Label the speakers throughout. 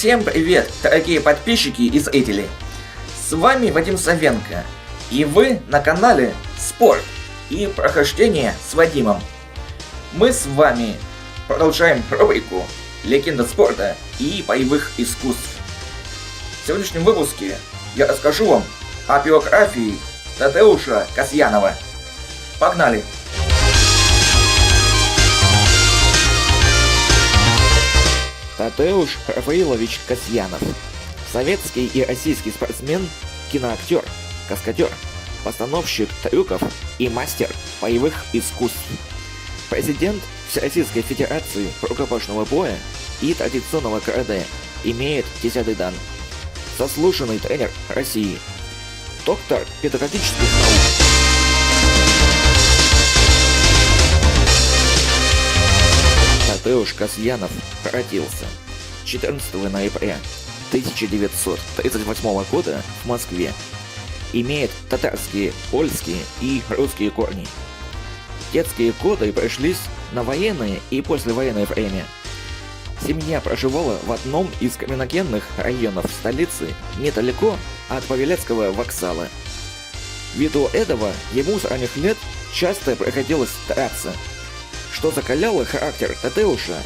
Speaker 1: Всем привет, дорогие подписчики и зрители! С вами Вадим Савенко, и вы на канале Спорт и прохождение с Вадимом. Мы с вами продолжаем рубрику «Легенда спорта и боевых искусств». В сегодняшнем выпуске я расскажу вам о биографии Тадеуша Касьянова. Погнали!
Speaker 2: Тадеуш Рафаилович Касьянов. Советский и российский спортсмен, киноактер, каскадер, постановщик трюков и мастер боевых искусств. Президент Всероссийской Федерации рукопашного боя и традиционного карате, имеет 10-й дан. Заслуженный тренер России. Доктор педагогических наук. Тадеуш Касьянов родился 14 ноября 1938 года в Москве. Имеет татарские, польские и русские корни. Детские годы пришлись на военное и послевоенное время. Семья проживала в одном из криминогенных районов столицы, недалеко от Павелецкого вокзала. Ввиду этого ему с ранних лет часто приходилось драться, что закаляло характер Тадеуша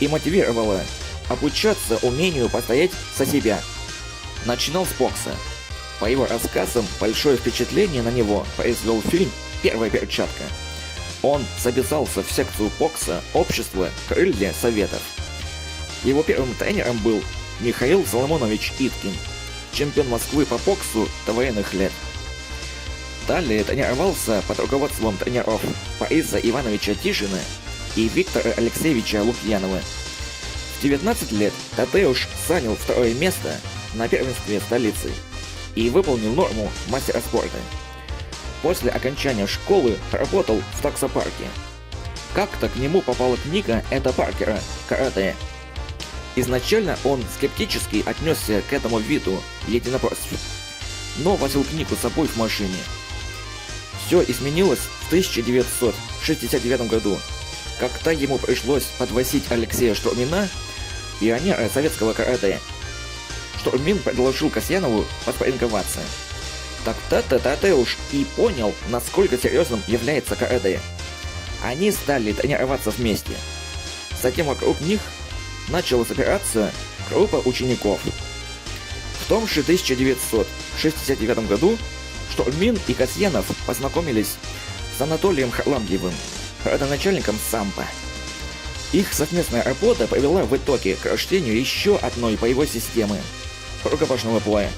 Speaker 2: и мотивировало обучаться умению постоять за себя. Начинал с бокса. По его рассказам, большое впечатление на него произвел фильм «Первая перчатка». Он записался в секцию бокса общества «Крылья Советов». Его первым тренером был Михаил Соломонович Иткин, чемпион Москвы по боксу до военных лет. Далее тренировался под руководством тренеров Бориса Ивановича Тишина и Виктора Алексеевича Лукьянова. В 19 лет Тадеуш занял второе место на первенстве столицы и выполнил норму мастера спорта. После окончания школы работал в таксопарке. Как-то к нему попала книга Эда Паркера «Карате». Изначально он скептически отнесся к этому виду единоборств, но возил книгу с собой в машине. Все изменилось в 1969 году, когда ему пришлось подвозить Алексея Штурмина, пионера советского карате. Штурмин предложил Касьянову поспарринговаться. Тогда-то Тадеуш и понял, насколько серьезным является карате. Они стали тренироваться вместе. Затем вокруг них начала собираться группа учеников. В том же 1969 году Штурмин и Касьянов познакомились с Анатолием Харламьевым, родоначальником самбо. Их совместная работа привела в итоге к рождению еще одной боевой системы – рукопашного боя.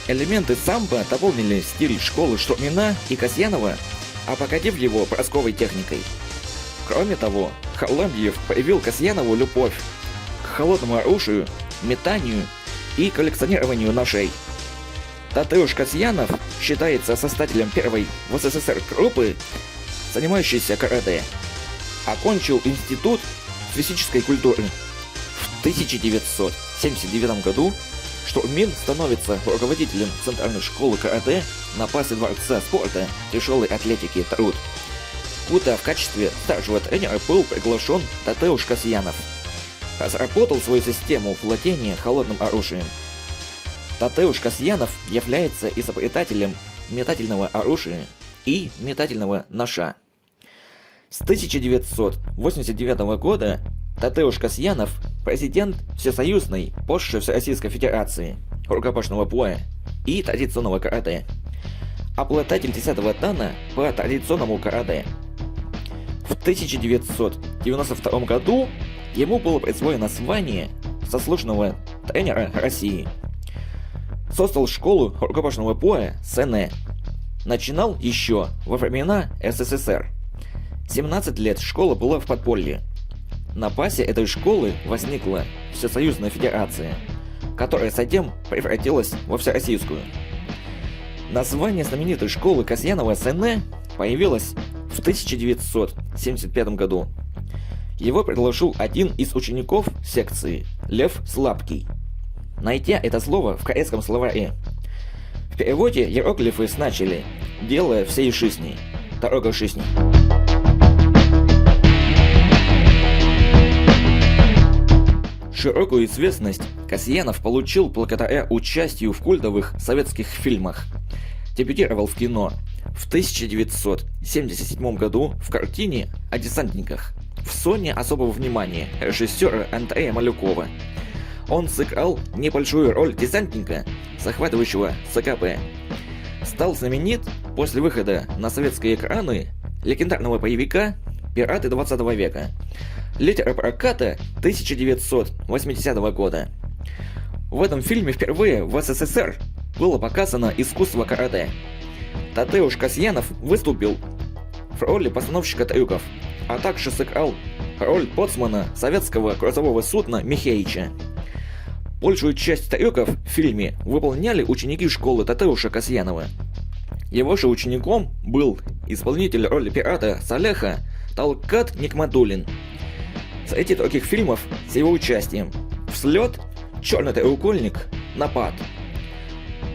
Speaker 2: Элементы самбо дополнили стиль школы Штурмина и Касьянова, обогатив его бросковой техникой. Кроме того, Харламьев проявил Касьянову любовь к холодному оружию, метанию и коллекционированию ножей. Тадеуш Касьянов считается создателем первой в СССР группы, занимающейся карате. Окончил институт физической культуры. В 1979 году Штурмин становится руководителем Центральной школы карате на базе Дворца спорта тяжелой атлетики «Труд», куда в качестве старшего тренера был приглашен Тадеуш Касьянов. Разработал свою систему владения холодным оружием. Тадеуш Касьянов является изобретателем метательного оружия и метательного ножа. С 1989 года Тадеуш Касьянов – президент Всесоюзной, позже Всероссийской Федерации рукопашного боя и традиционного карате. Обладатель 10-го дана по традиционному карате. В 1992 году ему было присвоено звание заслуженного тренера России. Создал школу рукопашного боя СН. Начинал еще во времена СССР. 17 лет школа была в подполье. На базе этой школы возникла Всесоюзная Федерация, которая затем превратилась во Всероссийскую. Название знаменитой школы Касьянова СН появилось в 1975 году. Его предложил один из учеников секции, Лев Слабкий, найдя это слово в корейском словаре. В переводе иероглифы значили «дело всей жизни», «дорога жизни». Широкую известность Касьянов получил благодаря участию в культовых советских фильмах. Дебютировал в кино в 1977 году в картине о десантниках в зоне особого внимания режиссера Андрея Малюкова. Он сыграл небольшую роль десантника, захватывающего ЦКП. Стал знаменит после выхода на советские экраны легендарного боевика «Пираты 20 века», лидера проката 1980 года. В этом фильме впервые в СССР было показано искусство карате. Тадеуш Касьянов выступил в роли постановщика трюков, а также сыграл роль боцмана советского грузового судна Михеича. Большую часть трюков в фильме выполняли ученики школы Тадеуша Касьянова. Его же учеником был исполнитель роли пирата Салеха Талгат Нигматуллин. Среди других фильмов с его участием: «Взлет», «Черный треугольник», «Напад».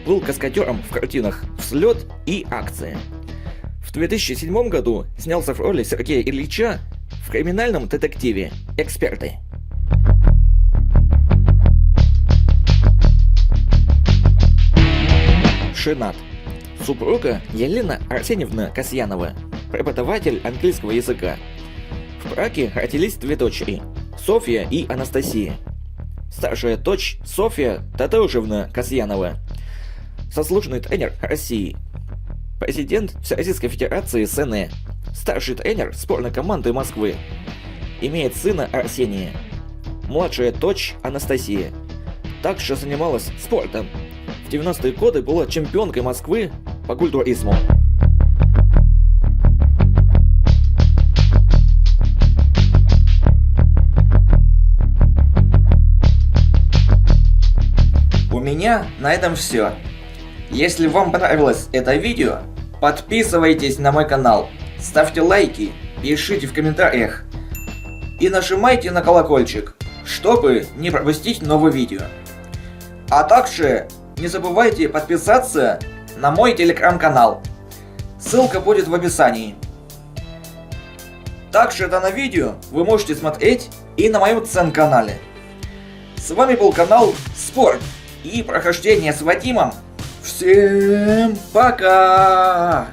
Speaker 2: Был каскадером в картинах «Взлет» и «Акция». В 2007 году снялся в роли Сергея Ильича в криминальном детективе «Эксперты». Женат. Супруга Елена Арсеньевна Касьянова, преподаватель английского языка. В браке родились две дочери – Софья и Анастасия. Старшая дочь Софья Тадеушевна Касьянова, заслуженный тренер России, президент Всероссийской Федерации СНЭ, старший тренер сборной команды Москвы. Имеет сына Арсения. Младшая дочь Анастасия также занималась спортом. В 90-е годы была чемпионкой Москвы по культуризму.
Speaker 1: У меня на этом все. Если вам понравилось это видео, подписывайтесь на мой канал, ставьте лайки, пишите в комментариях и нажимайте на колокольчик, чтобы не пропустить новые видео. А также не забывайте подписаться на мой телеграм-канал. Ссылка будет в описании. Также данное видео вы можете смотреть и на моем канале. С вами был канал Спорт и прохождение с Вадимом. Всем пока!